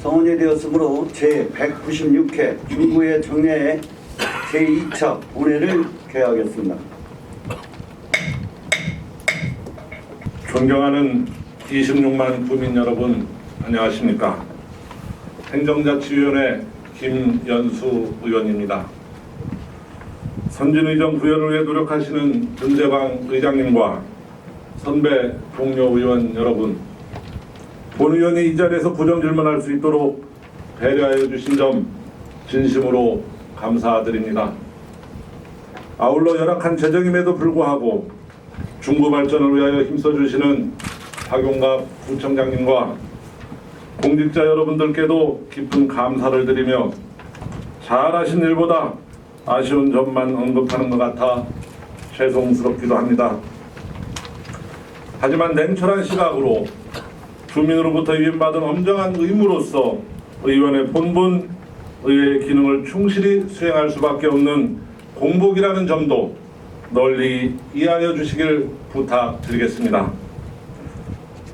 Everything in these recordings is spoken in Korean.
성원이 되었으므로 제196회 중구의 정례 제2차 본회를 개하겠습니다. 존경하는 26만 구민 여러분, 안녕하십니까? 행정자치위원회 김연수 의원입니다. 선진의정 구현을 위해 노력하시는 윤재광 의장님과 선배 동료 의원 여러분, 본 의원이 이 자리에서 구정 질문할 수 있도록 배려하여 주신 점 진심으로 감사드립니다. 아울러 열악한 재정임에도 불구하고 중구 발전을 위하여 힘써주시는 박용갑 구청장님과 공직자 여러분들께도 깊은 감사를 드리며 잘하신 일보다 아쉬운 점만 언급하는 것 같아 죄송스럽기도 합니다. 하지만 냉철한 시각으로 주민으로부터 위임받은 엄정한 의무로서 의원의 본분, 의회의 기능을 충실히 수행할 수밖에 없는 공복이라는 점도 널리 이해하여 주시길 부탁드리겠습니다.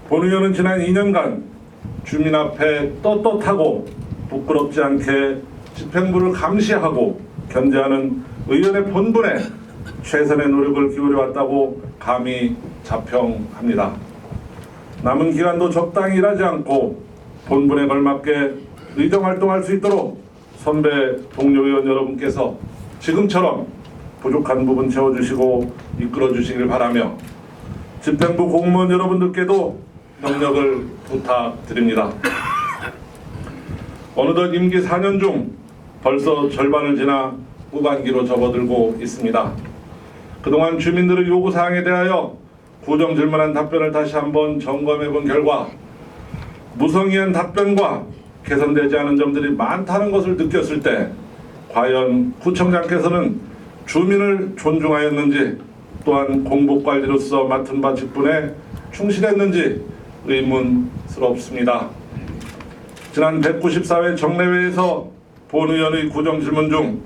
본 의원은 지난 2년간 주민 앞에 떳떳하고 부끄럽지 않게 집행부를 감시하고 견제하는 의원의 본분에 최선의 노력을 기울여왔다고 감히 자평합니다. 남은 기간도 적당히 일하지 않고 본분에 걸맞게 의정활동할 수 있도록 선배 동료 의원 여러분께서 지금처럼 부족한 부분 채워주시고 이끌어주시길 바라며 집행부 공무원 여러분들께도 협력을 부탁드립니다. 어느덧 임기 4년 중 벌써 절반을 지나 후반기로 접어들고 있습니다. 그동안 주민들의 요구사항에 대하여 구정 질문한 답변을 다시 한번 점검해본 결과 무성의한 답변과 개선되지 않은 점들이 많다는 것을 느꼈을 때 과연 구청장께서는 주민을 존중하였는지 또한 공복관리로서 맡은 바 직분에 충실했는지 의문스럽습니다. 지난 194회 정례회에서 본 의원의 구정 질문 중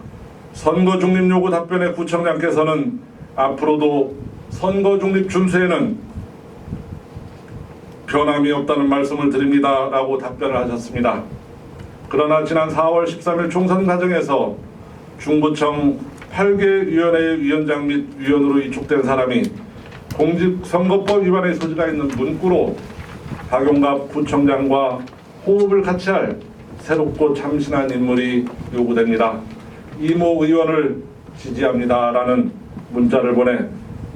선거 중립 요구 답변에 구청장께서는 앞으로도 선거 중립 준수에는 변함이 없다는 말씀을 드립니다 라고 답변을 하셨습니다. 그러나 지난 4월 13일 총선 과정에서 중구청 8개 위원회의 위원장 및 위원으로 위촉된 사람이 공직선거법 위반의 소지가 있는 문구로 박용갑 구청장과 호흡을 같이 할 새롭고 참신한 인물이 요구됩니다. 이모 의원을 지지합니다라는 문자를 보내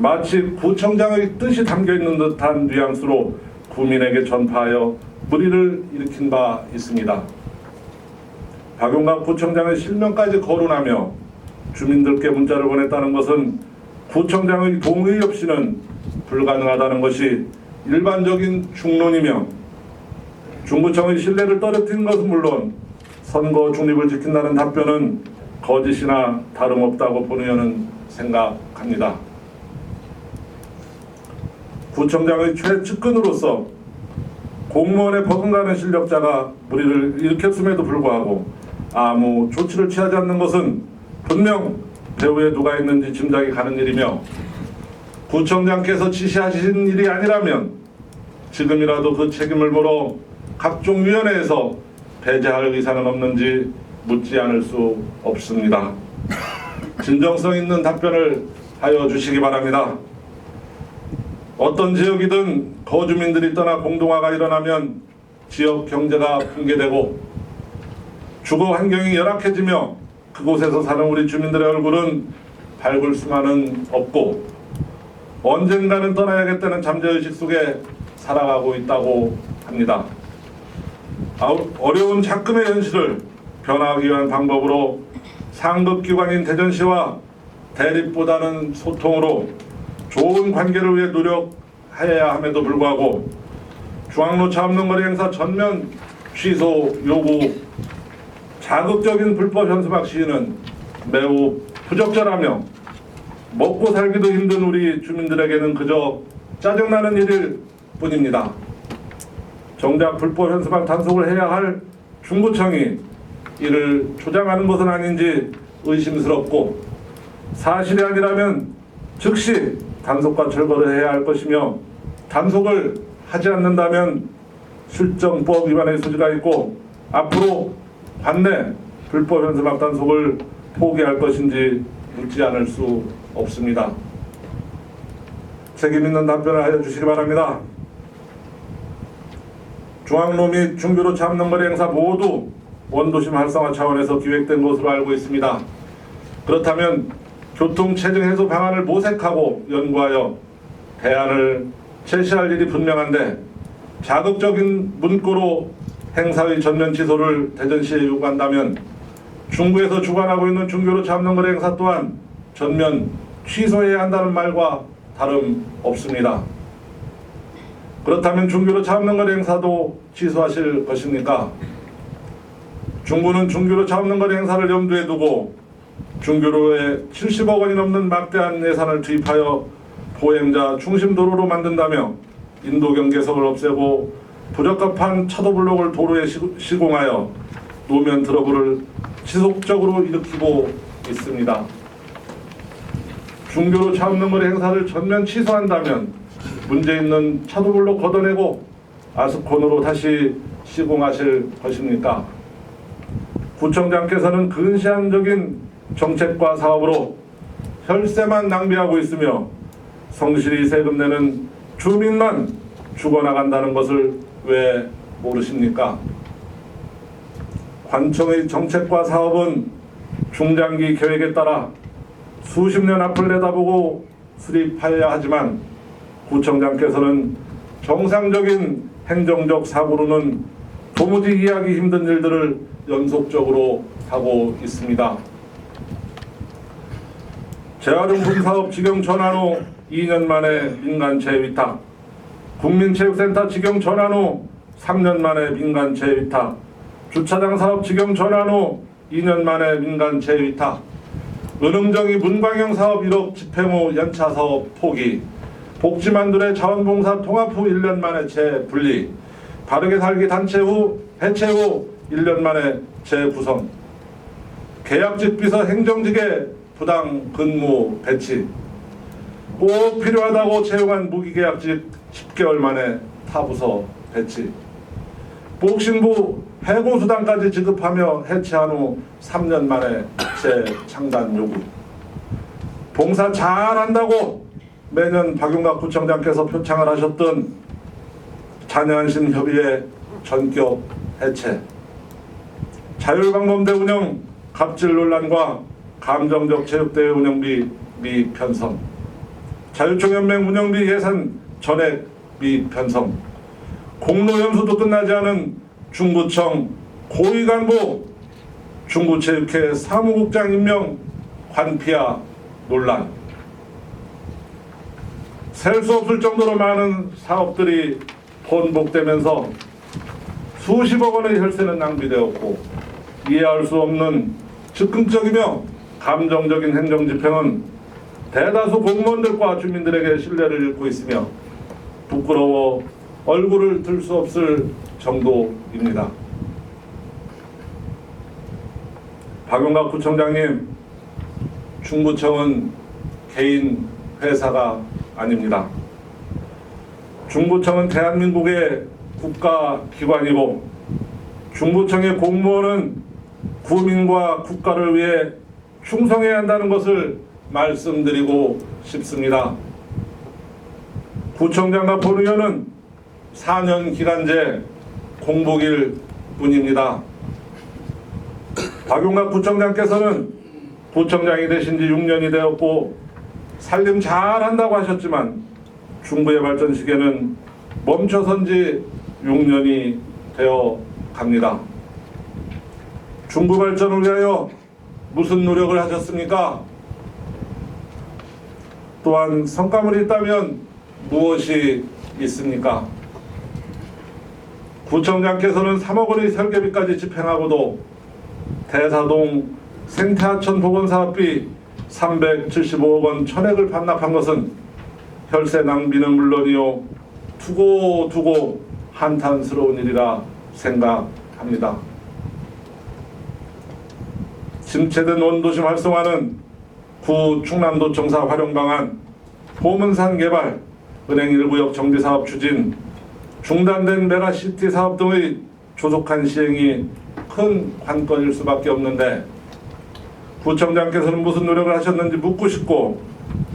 마치 구청장의 뜻이 담겨있는 듯한 뉘앙스로 구민에게 전파하여 물의를 일으킨 바 있습니다. 박용갑 구청장의 실명까지 거론하며 주민들께 문자를 보냈다는 것은 구청장의 동의 없이는 불가능하다는 것이 일반적인 중론이며 중구청의 신뢰를 떨어뜨린 것은 물론 선거 중립을 지킨다는 답변은 거짓이나 다름없다고 본 의원은 생각합니다. 구청장의 최측근으로서 공무원에 버금가는 실력자가 물의를 일으켰음에도 불구하고 아무 조치를 취하지 않는 것은 분명 배후에 누가 있는지 짐작이 가는 일이며 구청장께서 지시하신 일이 아니라면 지금이라도 그 책임을 물어 각종 위원회에서 배제할 의사는 없는지 묻지 않을 수 없습니다. 진정성 있는 답변을 하여 주시기 바랍니다. 어떤 지역이든 거주민들이 떠나 공동화가 일어나면 지역 경제가 붕괴되고 주거 환경이 열악해지며 그곳에서 사는 우리 주민들의 얼굴은 밝을 수만은 없고 언젠가는 떠나야겠다는 잠재의식 속에 살아가고 있다고 합니다. 어려운 작금의 현실을 변화하기 위한 방법으로 상급기관인 대전시와 대립보다는 소통으로 좋은 관계를 위해 노력해야 함에도 불구하고 중앙로차 없는 거리 행사 전면 취소 요구, 자극적인 불법 현수막 시위는 매우 부적절하며 먹고 살기도 힘든 우리 주민들에게는 그저 짜증나는 일일 뿐입니다. 정작 불법 현수막 단속을 해야 할 중구청이 이를 조장하는 것은 아닌지 의심스럽고 사실이 아니라면 즉시 단속과 철거를 해야 할 것이며 단속을 하지 않는다면 실정법 위반의 소지가 있고 앞으로 관내 불법 현수막 단속을 포기할 것인지 묻지 않을 수 없습니다. 책임 있는 답변을 하여 주시기 바랍니다. 중앙로 및 중교로 참는거리 행사 모두 원도심 활성화 차원에서 기획된 것으로 알고 있습니다. 그렇다면 교통체증 해소 방안을 모색하고 연구하여 대안을 제시할 일이 분명한데 자극적인 문구로 행사의 전면 취소를 대전시에 요구한다면 중구에서 주관하고 있는 중교로 참는거리 행사 또한 전면 취소해야 한다는 말과 다름없습니다. 그렇다면 중교로 참는거리 행사도 취소하실 것입니까? 중구는 중교로 참는거리 행사를 염두에 두고 중교로에 70억 원이 넘는 막대한 예산을 투입하여 보행자 중심도로로 만든다며 인도경계석을 없애고 부적합한 차도블록을 도로에 시공하여 노면 트러블을 지속적으로 일으키고 있습니다. 중교로 차 없는 거리 행사를 전면 취소한다면 문제 있는 차도블록 걷어내고 아스콘으로 다시 시공하실 것입니까? 구청장께서는 근시안적인 정책과 사업으로 혈세만 낭비하고 있으며 성실히 세금 내는 주민만 죽어나간다는 것을 왜 모르십니까? 관청의 정책과 사업은 중장기 계획에 따라 수십 년 앞을 내다보고 수립하여야 하지만 구청장께서는 정상적인 행정적 사고로는 도무지 이해하기 힘든 일들을 연속적으로 하고 있습니다. 재활용품 사업 직영 전환 후 2년 만에 민간체 위탁, 국민체육센터 직영 전환 후 3년 만에 민간체 위탁, 주차장 사업 직영 전환 후 2년 만에 민간체 위탁, 은흥정이 문광영 사업 1억 집행 후 연차 사업 포기, 복지만두의 자원봉사 통합 후 1년 만에 재분리, 바르게 살기 단체 후 해체 후 1년 만에 재구성, 계약직 비서 행정직의 부당 근무 배치, 꼭 필요하다고 채용한 무기계약직 10개월 만에 타부서 배치, 복신부 해고수당까지 지급하며 해체한 후 3년 만에 재창단 요구, 봉사 잘한다고 매년 박용갑 구청장께서 표창을 하셨던 자녀안심 협의회 전격 해체, 자율방범대 운영 갑질 논란과 감정적 체육대회 운영비 미편성, 자유총연맹 운영비 예산 전액 미편성, 공로연수도 끝나지 않은 중구청 고위간부 중구체육회 사무국장 임명 관피아 논란, 셀 수 없을 정도로 많은 사업들이 번복되면서 수십억 원의 혈세는 낭비되었고 이해할 수 없는 즉흥적이며 감정적인 행정집행은 대다수 공무원들과 주민들에게 신뢰를 잃고 있으며 부끄러워 얼굴을 들 수 없을 정도입니다. 박용갑 구청장님, 중구청은 개인 회사가 아닙니다. 중구청은 대한민국의 국가기관이고 중구청의 공무원은 국민과 국가를 위해 충성해야 한다는 것을 말씀드리고 싶습니다. 구청장과 본의원은 4년 기간제 공복일 뿐입니다. 박용갑 구청장께서는 구청장이 되신 지 6년이 되었고 살림 잘한다고 하셨지만 중구의 발전 시계는 멈춰선 지 6년이 되어 갑니다. 중구 발전을 위하여 무슨 노력을 하셨습니까? 또한 성과물이 있다면 무엇이 있습니까? 구청장께서는 3억 원의 설계비까지 집행하고도 대사동 생태하천 복원사업비 375억 원 천액을 반납한 것은 혈세 낭비는 물론이요 두고 한탄스러운 일이라 생각합니다. 침체된 원도심 활성화는 구 충남도청사 활용 방안, 보문산 개발, 은행 1구역 정비사업 추진, 중단된 메가시티 사업 등의 조속한 시행이 큰 관건일 수밖에 없는데 구청장께서는 무슨 노력을 하셨는지 묻고 싶고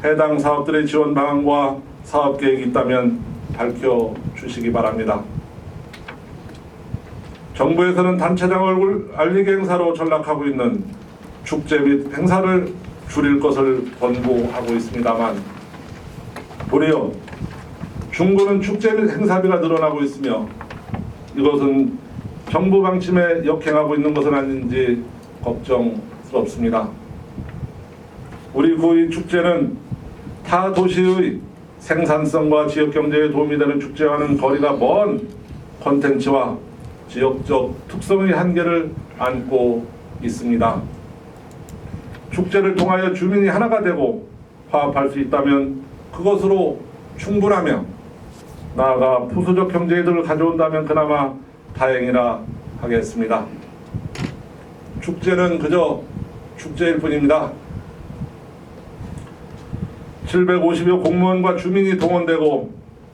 해당 사업들의 지원 방안과 사업 계획이 있다면 밝혀주시기 바랍니다. 정부에서는 단체장 얼굴 알리기 행사로 전락하고 있는 축제 및 행사를 줄일 것을 권고하고 있습니다만 도리어 중구는 축제 및 행사비가 늘어나고 있으며 이것은 정부 방침에 역행하고 있는 것은 아닌지 걱정스럽습니다. 우리 구의 축제는 타 도시의 생산성과 지역 경제에 도움이 되는 축제와는 거리가 먼 콘텐츠와 지역적 특성의 한계를 안고 있습니다. 축제를 통하여 주민이 하나가 되고 화합할 수 있다면 그것으로 충분하며 나아가 부수적 경제이득을 가져온다면 그나마 다행이라 하겠습니다. 축제는 그저 축제일 뿐입니다. 750여 공무원과 주민이 동원되고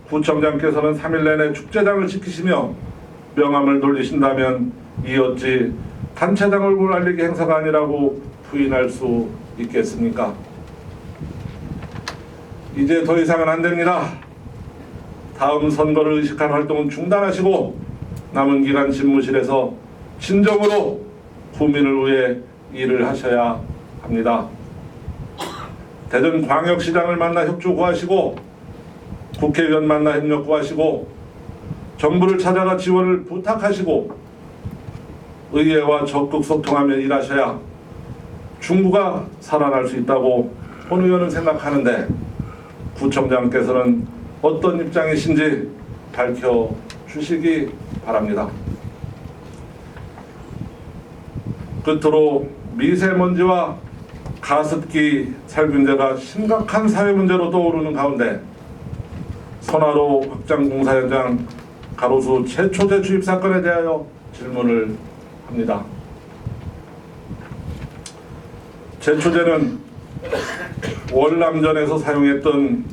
구청장께서는 3일 내내 축제장을 지키시며 명함을 돌리신다면 이 어찌 단체장 얼굴 알리기 행사가 아니라고 부인할 수 있겠습니까? 이제 더 이상은 안 됩니다. 다음 선거를 의식한 활동은 중단하시고 남은 기간 집무실에서 진정으로 국민을 위해 일을 하셔야 합니다. 대전광역시장을 만나 협조 구하시고 국회의원 만나 협력 구하시고 정부를 찾아가 지원을 부탁하시고 의회와 적극 소통하며 일하셔야 중구가 살아날 수 있다고 본 의원은 생각하는데 구청장께서는 어떤 입장이신지 밝혀주시기 바랍니다. 끝으로 미세먼지와 가습기 살균제가 심각한 사회 문제로 떠오르는 가운데 선화로 확장 공사 현장 가로수 제초제 주입 사건에 대하여 질문을 합니다. 제초제는 월남전에서 사용했던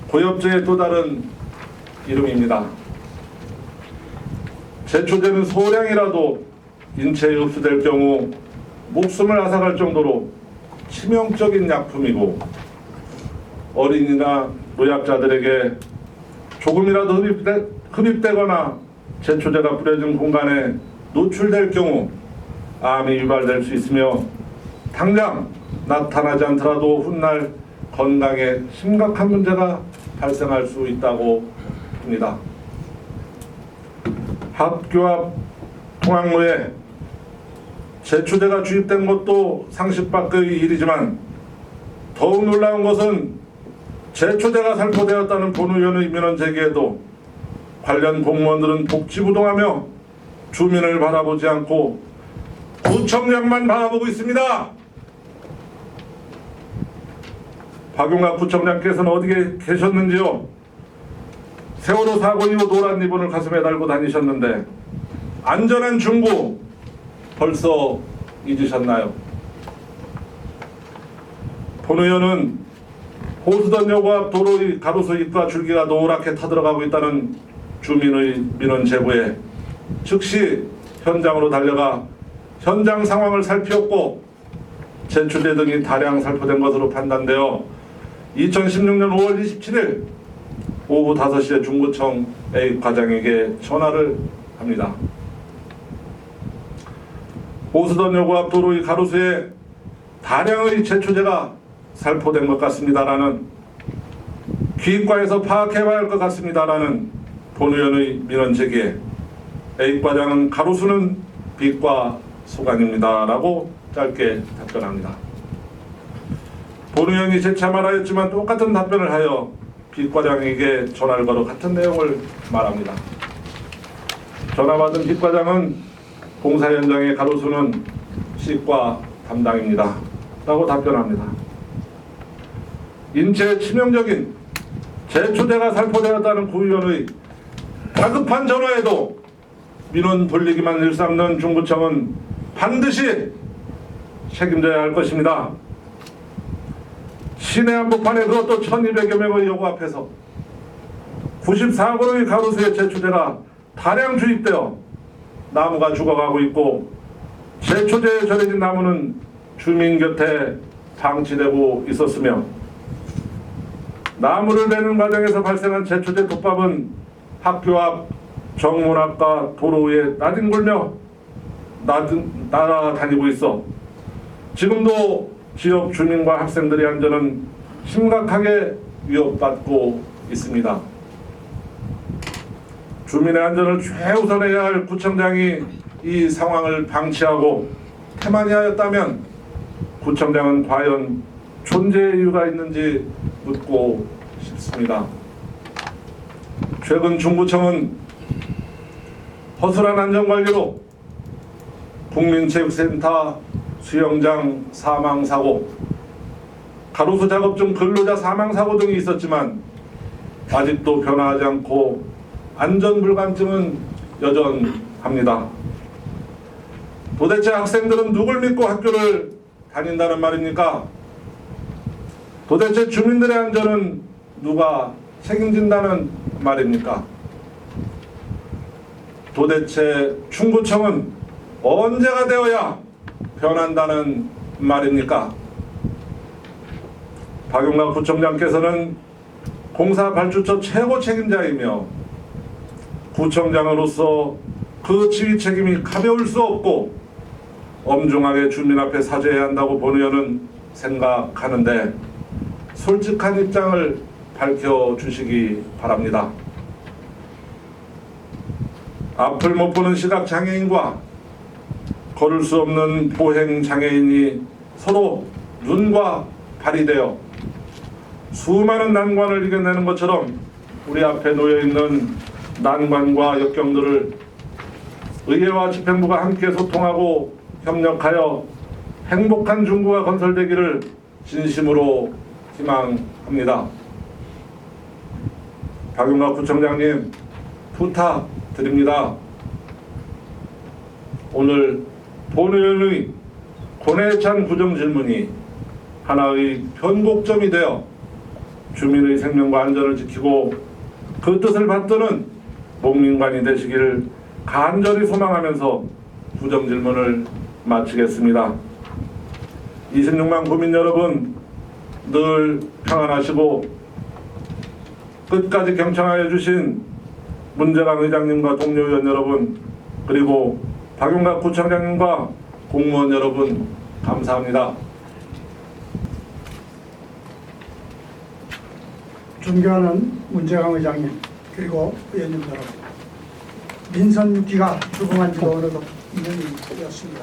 고엽제의 또 다른 이름입니다. 제초제는 소량이라도 인체에 흡수될 경우 목숨을 앗아갈 정도로 치명적인 약품이고 어린이나 노약자들에게 조금이라도 흡입되거나 제초제가 뿌려진 공간에 노출될 경우 암이 유발될 수 있으며 당장 나타나지 않더라도 훗날 건강에 심각한 문제가 발생할 수 있다고 합니다. 학교 앞 통학로에 제초제가 주입된 것도 상식 밖의 일이지만 더욱 놀라운 것은 제초제가 살포되었다는 본 의원의 민원 제기에도 관련 공무원들은 복지부동하며 주민을 바라보지 않고 구청장만 바라보고 있습니다. 박용학 구청장께서는 어디 계셨는지요? 세월호 사고 이후 노란 리본을 가슴에 달고 다니셨는데 안전한 중구 벌써 잊으셨나요? 본 의원은 호수던여고 앞 도로의 가로수 잎과 줄기가 노랗게 타들어가고 있다는 주민의 민원 제보에 즉시 현장으로 달려가 현장 상황을 살피었고 제초제 등이 다량 살포된 것으로 판단되어 2016년 5월 27일 오후 5시에 중구청 A 과장에게 전화를 합니다. 호수던여고 앞 도로의 가로수에 다량의 제초제가 살포된 것 같습니다라는 기입과에서 파악해봐야 할 것 같습니다라는 본 의원의 민원 제기에 A 과장은 가로수는 B과 소관입니다라고 짧게 답변합니다. 본 의원이 재차 말하였지만 똑같은 답변을 하여 B 과장에게 전화를 걸어 같은 내용을 말합니다. 전화받은 B 과장은 공사 현장의 가로수는 C과 담당입니다 라고 답변합니다. 인체에 치명적인 제초제가 살포되었다는 구 의원의 다급한 전화에도 민원 돌리기만 일삼는 중구청은 반드시 책임져야 할 것입니다. 시내 한복판에 그것도 1200여 명의 여고 앞에서 94그루의 가로수에 제초제가 다량 주입되어 나무가 죽어가고 있고 제초제에 절여진 나무는 주민 곁에 방치되고 있었으며 나무를 베는 과정에서 발생한 제초제 독밥은 학교 앞 정문앞과 도로 위에 나뒹굴며 날아다니고 있어 지금도 지역 주민과 학생들의 안전은 심각하게 위협받고 있습니다. 주민의 안전을 최우선해야 할 구청장이 이 상황을 방치하고 태만히 하였다면 구청장은 과연 존재의 이유가 있는지 묻고 싶습니다. 최근 중구청은 허술한 안전관리로 국민체육센터 수영장 사망사고, 가로수 작업 중 근로자 사망사고 등이 있었지만 아직도 변화하지 않고 안전불감증은 여전합니다. 도대체 학생들은 누굴 믿고 학교를 다닌다는 말입니까? 도대체 주민들의 안전은 누가 책임진다는 말입니까? 도대체 중구청은 언제가 되어야 변한다는 말입니까? 박용락 구청장께서는 공사 발주처 최고 책임자이며 구청장으로서 그 지휘 책임이 가벼울 수 없고 엄중하게 주민 앞에 사죄해야 한다고 본 의원은 생각하는데 솔직한 입장을 밝혀주시기 바랍니다. 앞을 못 보는 시각장애인과 걸을 수 없는 보행장애인이 서로 눈과 발이 되어 수많은 난관을 이겨내는 것처럼 우리 앞에 놓여있는 난관과 역경들을 의회와 집행부가 함께 소통하고 협력하여 행복한 중구가 건설되기를 진심으로 희망합니다. 박용락 구청장님 부탁드립니다. 오늘 본 의원의 고뇌찬 구정질문이 하나의 변곡점이 되어 주민의 생명과 안전을 지키고 그 뜻을 받드는 목민관이 되시기를 간절히 소망하면서 구정질문을 마치겠습니다. 26만 구민 여러분 늘 평안하시고 끝까지 경청하여 주신 문재강 의장님과 동료 의원 여러분 그리고 박용락 구청장님과 공무원 여러분 감사합니다. 존경하는 문재강 의장님 그리고 의원님 여러분, 민선 6기가 출범한 지도 어느덧 2년이 되었습니다.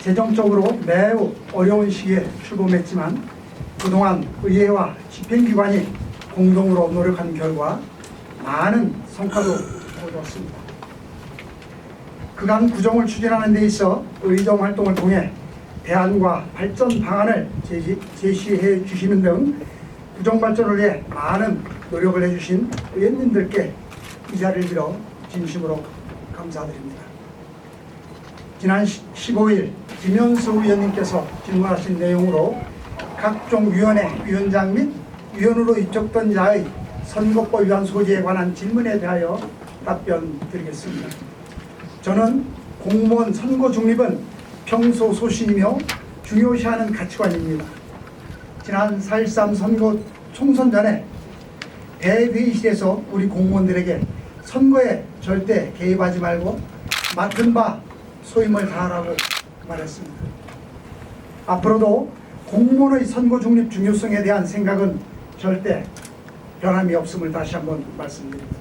재정적으로 매우 어려운 시기에 출범했지만 그동안 의회와 집행기관이 공동으로 노력한 결과 많은 성과도 거두었습니다. 그간 구정을 추진하는 데 있어 의정 활동을 통해 대안과 발전 방안을 제시해 주시는 등 구정 발전을 위해 많은 노력을 해주신 의원님들께 이 자리를 빌어 진심으로 감사드립니다. 지난 15일 김현수 의원님께서 질문하신 내용으로 각종 위원회 위원장 및 위원으로 입적된 자의 선거법 위반 소지에 관한 질문에 대하여 답변 드리겠습니다. 저는 공무원 선거 중립은 평소 소신이며 중요시하는 가치관입니다. 지난 4.13 선거 총선 전에 대회의실에서 우리 공무원들에게 선거에 절대 개입하지 말고 맡은 바 소임을 다하라고 말했습니다. 앞으로도 공무원의 선거 중립 중요성에 대한 생각은 절대 변함이 없음을 다시 한번 말씀드립니다.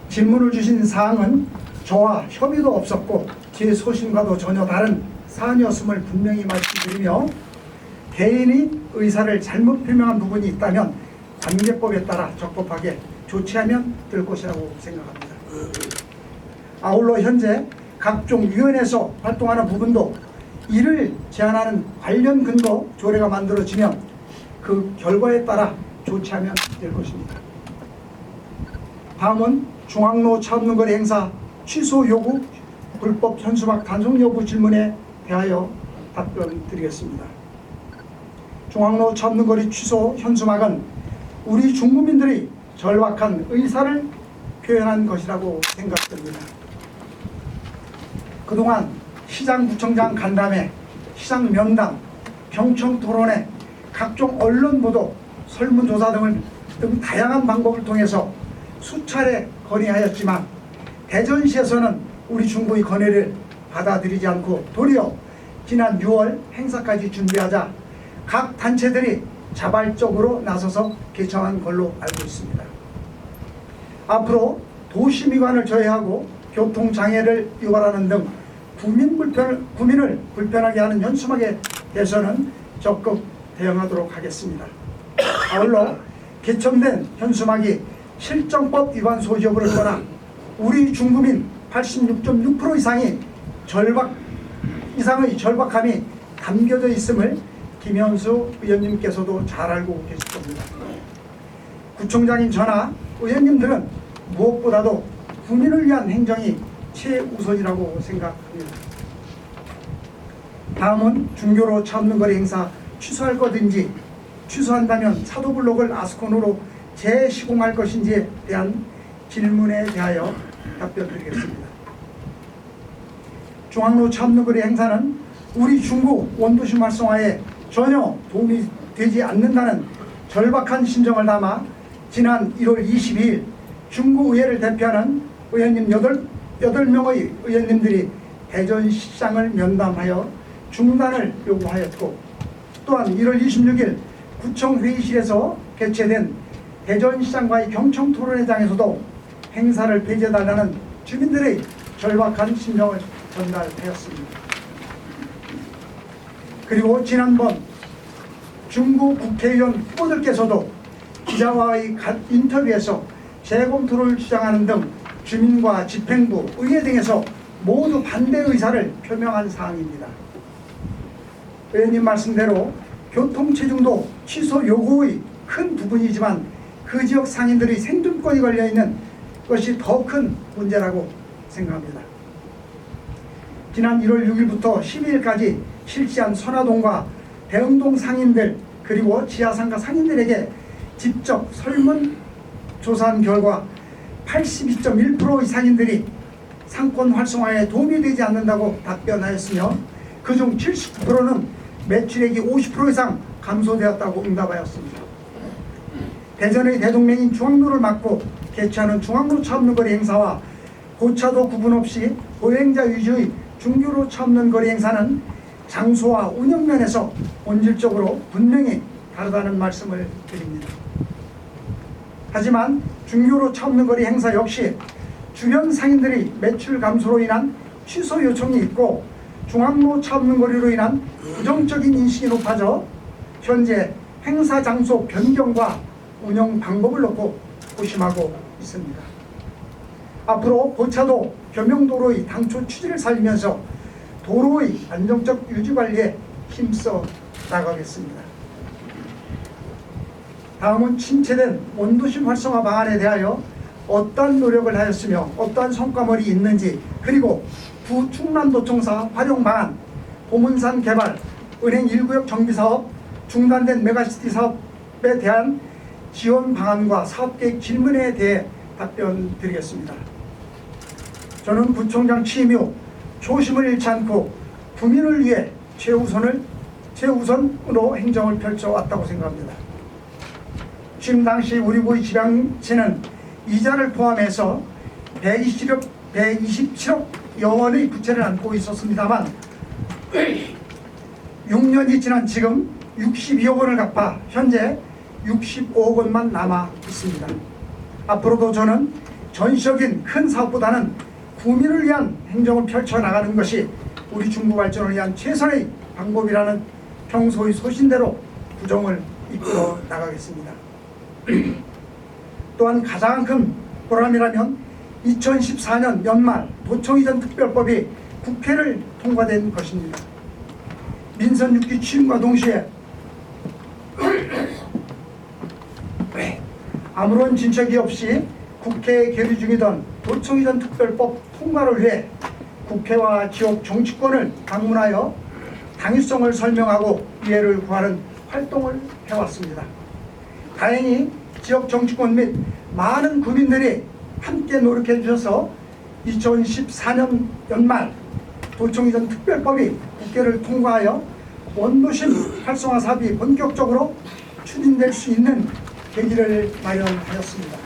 질문을 주신 사항은 저와 협의도 없었고 제 소신과도 전혀 다른 사안이었음을 분명히 말씀드리며 개인이 의사를 잘못 표명한 부분이 있다면 관계법에 따라 적법하게 조치하면 될 것이라고 생각합니다. 아울러 현재 각종 위원회에서 활동하는 부분도 이를 제한하는 관련 근거 조례가 만들어지면 그 결과에 따라 조치하면 될 것입니다. 다음은 중앙로 차 없는 거리 행사 취소 요구 불법 현수막 단속 여부 질문에 대하여 답변 드리겠습니다. 중앙로 차 없는 거리 취소 현수막은 우리 중국민들이 절박한 의사를 표현한 것이라고 생각됩니다. 그동안 시장구청장 간담회, 시장 면담, 경청 토론회, 각종 언론 보도, 설문조사 등 다양한 방법을 통해서 수차례 건의하였지만 대전시에서는 우리 중구의 건의를 받아들이지 않고 도리어 지난 6월 행사까지 준비하자 각 단체들이 자발적으로 나서서 개청한 걸로 알고 있습니다. 앞으로 도시미관을 저해하고 교통장애를 유발하는 등 구민을 불편하게 하는 현수막에 대해서는 적극 대응하도록 하겠습니다. 아울러 개청된 현수막이 실정법 위반 소지 여부를 떠나 우리 중구민 86.6% 이상의 절박함이 담겨져 있음을 김현수 의원님께서도 잘 알고 계실 겁니다. 구청장인 저나 의원님들은 무엇보다도 국민을 위한 행정이 최우선이라고 생각합니다. 다음은 중교로 차 없는 거리 행사 취소할 것인지, 취소한다면 사도블록을 아스콘으로 재시공할 것인지에 대한 질문에 대하여 답변드리겠습니다. 중앙로 차 없는 거리 행사는 우리 중구 원도심 활성화에 전혀 도움이 되지 않는다는 절박한 심정을 담아 지난 1월 22일 중구의회를 대표하는 의원님 8명의 의원님들이 대전시장을 면담하여 중단을 요구하였고, 또한 1월 26일 구청회의실에서 개최된 대전시장과의 경청토론회장에서도 행사를 폐지해달라는 주민들의 절박한 심정을 전달하였습니다. 그리고 지난번 중구 국회의원 후보들께서도 기자와의 인터뷰에서 재검토를 주장하는 등 주민과 집행부, 의회 등에서 모두 반대 의사를 표명한 사항입니다. 의원님 말씀대로 교통체증도 취소 요구의 큰 부분이지만 그 지역 상인들의 생존권이 걸려있는 것이 더 큰 문제라고 생각합니다. 지난 1월 6일부터 12일까지 실시한 선화동과 대흥동 상인들 그리고 지하상가 상인들에게 직접 설문 조사한 결과 82.1%의 상인들이 상권 활성화에 도움이 되지 않는다고 답변하였으며 그중 79%는 매출액이 50% 이상 감소되었다고 응답하였습니다. 대전의 대동맹인 중앙로를 막고 개최하는 중앙로 차 없는 거리 행사와 고차도 구분 없이 보행자 위주의 중교로 차 없는 거리 행사는 장소와 운영 면에서 본질적으로 분명히 다르다는 말씀을 드립니다. 하지만 중교로 차 없는 거리 행사 역시 주변 상인들이 매출 감소로 인한 취소 요청이 있고 중앙로 차 없는 거리로 인한 부정적인 인식이 높아져 현재 행사 장소 변경과 운영 방법을 놓고 고심하고 있습니다. 앞으로 고차도 겸용도로의 당초 취지를 살리면서 도로의 안정적 유지관리에 힘써 나가겠습니다. 다음은 침체된 원도심 활성화 방안에 대하여 어떠한 노력을 하였으며 어떠한 성과물이 있는지, 그리고 충남도청사 활용 방안, 보문산 개발, 은행 1구역 정비사업, 중단된 메가시티 사업에 대한 지원 방안과 사업계획 질문에 대해 답변 드리겠습니다. 저는 구청장 취임 후 초심을 잃지 않고 국민을 위해 최우선으로 행정을 펼쳐왔다고 생각합니다. 취임 당시 우리 구의 지방채는 이자를 포함해서 127억여 원의 부채를 안고 있었습니다만 6년이 지난 지금 62억 원을 갚아 현재 65억 원만 남아 있습니다. 앞으로도 저는 전시적인 큰 사업보다는 국민을 위한 행정을 펼쳐나가는 것이 우리 중구 발전을 위한 최선의 방법이라는 평소의 소신대로 구정을 이끌어 나가겠습니다. 또한 가장 큰 보람이라면 2014년 연말 도청이전 특별법이 국회를 통과된 것입니다. 민선 6기 취임과 동시에 아무런 진척이 없이 국회에 계류 중이던 도청이전 특별법 통과를 위해 국회와 지역 정치권을 방문하여 당위성을 설명하고 이해를 구하는 활동을 해왔습니다. 다행히 지역 정치권 및 많은 국민들이 함께 노력해 주셔서 2014년 연말 도청 이전 특별법이 국회를 통과하여 원도심 활성화 사업이 본격적으로 추진될 수 있는 계기를 마련하였습니다.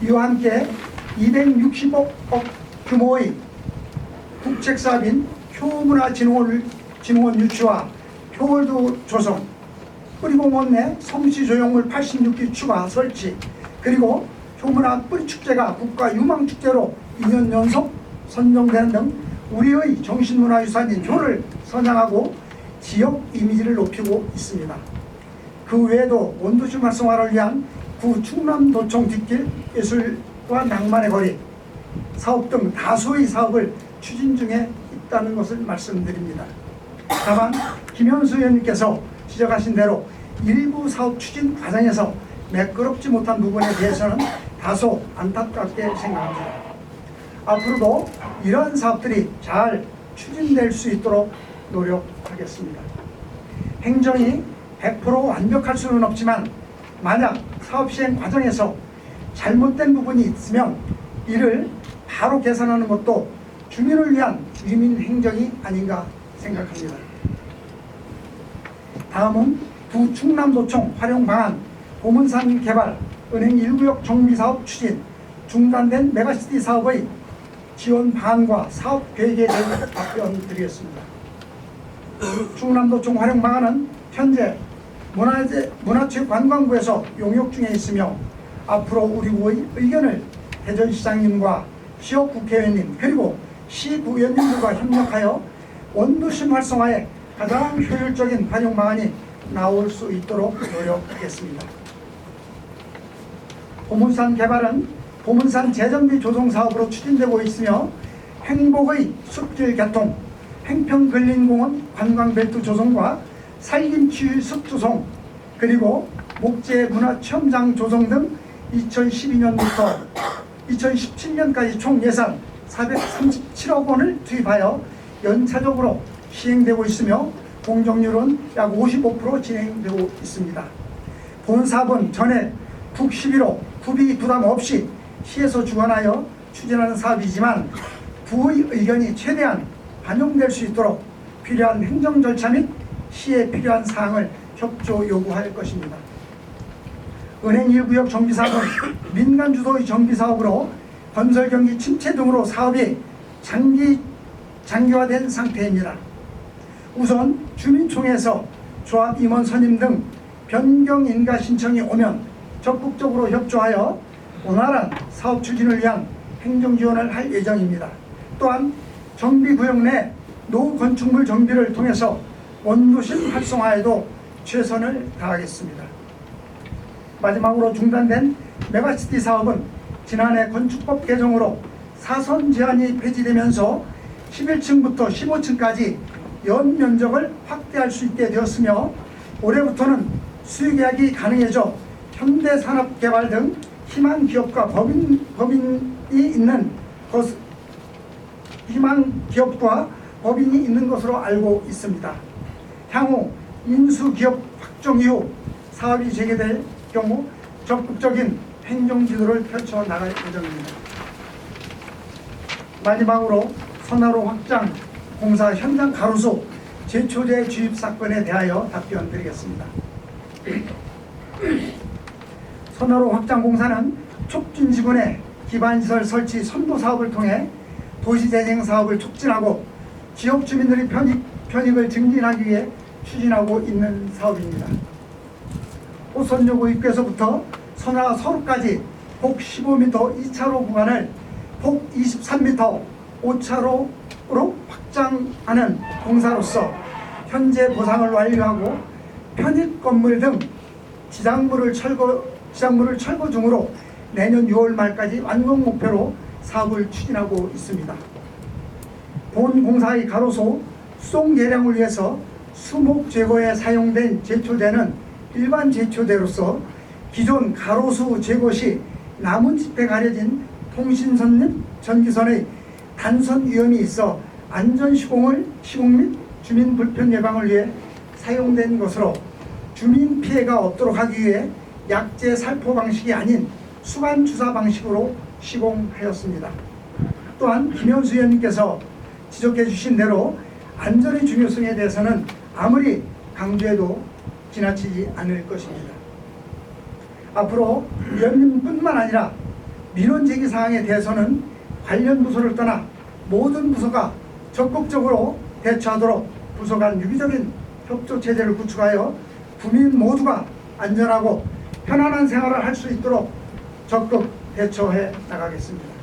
이와 함께 260억 규모의 국책사업인 효문화진흥원 유치와 효월도 조성, 뿌리공원 내 성시조형물 86기 추가 설치, 그리고 효문화 뿌리축제가 국가유망축제로 2년 연속 선정되는 등 우리의 정신문화유산인 효를 선양하고 지역 이미지를 높이고 있습니다. 그 외에도 원도심 활성화를 위한 구 충남도청 뒷길 예술과 낭만의 거리 사업 등 다수의 사업을 추진 중에 있다는 것을 말씀드립니다. 다만 김현수 의원님께서 지적하신 대로 일부 사업 추진 과정에서 매끄럽지 못한 부분에 대해서는 다소 안타깝게 생각합니다. 앞으로도 이러한 사업들이 잘 추진될 수 있도록 노력하겠습니다. 행정이 100% 완벽할 수는 없지만 만약 사업 시행 과정에서 잘못된 부분이 있으면 이를 바로 개선하는 것도 주민을 위한 위민 행정이 아닌가 생각합니다. 다음은 부충남도청 활용 방안, 보문산 개발, 은행 1구역 정비사업 추진, 중단된 메가시티 사업의 지원 방안과 사업 계획에 대해 답변드리겠습니다. 충남도청 활용 방안은 현재 문화체육관광부에서 용역 중에 있으며 앞으로 우리 구의 의견을 대전시장님과 시역 국회의원님 그리고 시구의원님들과 협력하여 원도심 활성화에 가장 효율적인 활용 방안이 나올 수 있도록 노력하겠습니다. 보문산 개발은 보문산 재정비 조성 사업으로 추진되고 있으며 행복의 숲길 개통, 행평근린공원 관광벨트 조성과 살림치유 숲 조성, 그리고 목재 문화체험장 조성 등 2012년부터 2017년까지 총 예산 437억 원을 투입하여 연차적으로 시행되고 있으며 공정률은 약 55% 진행되고 있습니다. 본 사업은 전액 북 11호 구비 부담 없이 시에서 주관하여 추진하는 사업이지만 부의 의견이 최대한 반영될 수 있도록 필요한 행정 절차 및 시에 필요한 사항을 협조 요구할 것입니다. 은행 1구역 정비사업은 민간 주도의 정비사업으로 건설 경기 침체 등으로 사업이 장기화된 상태입니다. 우선 주민총회에서 조합 임원 선임 등 변경 인가 신청이 오면 적극적으로 협조하여 원활한 사업 추진을 위한 행정 지원을 할 예정입니다. 또한 정비구역 내 노후 건축물 정비를 통해서 원도심 활성화에도 최선을 다하겠습니다. 마지막으로 중단된 메가시티 사업은 지난해 건축법 개정으로 사선 제한이 폐지되면서 11층부터 15층까지 연 면적을 확대할 수 있게 되었으며 올해부터는 수익계약이 가능해져 현대산업개발 등 희망 기업과 법인이 있는 것으로 알고 있습니다. 향후 인수기업 확정 이후 사업이 재개될 경우 적극적인 행정지도를 펼쳐나갈 예정입니다. 마지막으로 선화로 확장 공사 현장 가로수 제초제 주입 사건에 대하여 답변드리겠습니다. 선화로 확장 공사는 촉진지구내 기반시설 설치 선도 사업을 통해 도시재생 사업을 촉진하고 지역 주민들의 편익을 증진하기 위해 추진하고 있는 사업입니다. 호선여고 입구에서부터 선화 서로까지 폭 15m 2차로 구간을 폭 23m 5차로로 확장하는 공사로서 현재 보상을 완료하고 편입 건물 등 지상물을 철거 중으로 내년 6월 말까지 완공 목표로 사업을 추진하고 있습니다. 본 공사의 가로수 수송 개량을 위해서 수목 제거에 사용된 제초대는 일반 제초대로서 기존 가로수 제거 시 나뭇잎에 가려진 통신선 및 전기선의 단선 위험이 있어 안전 시공 및 주민 불편 예방을 위해 사용된 것으로 주민 피해가 없도록 하기 위해 약제 살포 방식이 아닌 수간 주사 방식으로 시공하였습니다. 또한 김현수 의원님께서 지적해 주신 대로 안전의 중요성에 대해서는 아무리 강조해도 지나치지 않을 것입니다. 앞으로 위원님뿐만 아니라 민원 제기 사항에 대해서는 관련 부서를 떠나 모든 부서가 적극적으로 대처하도록 부서 간 유기적인 협조 체제를 구축하여 국민 모두가 안전하고 편안한 생활을 할 수 있도록 적극 대처해 나가겠습니다.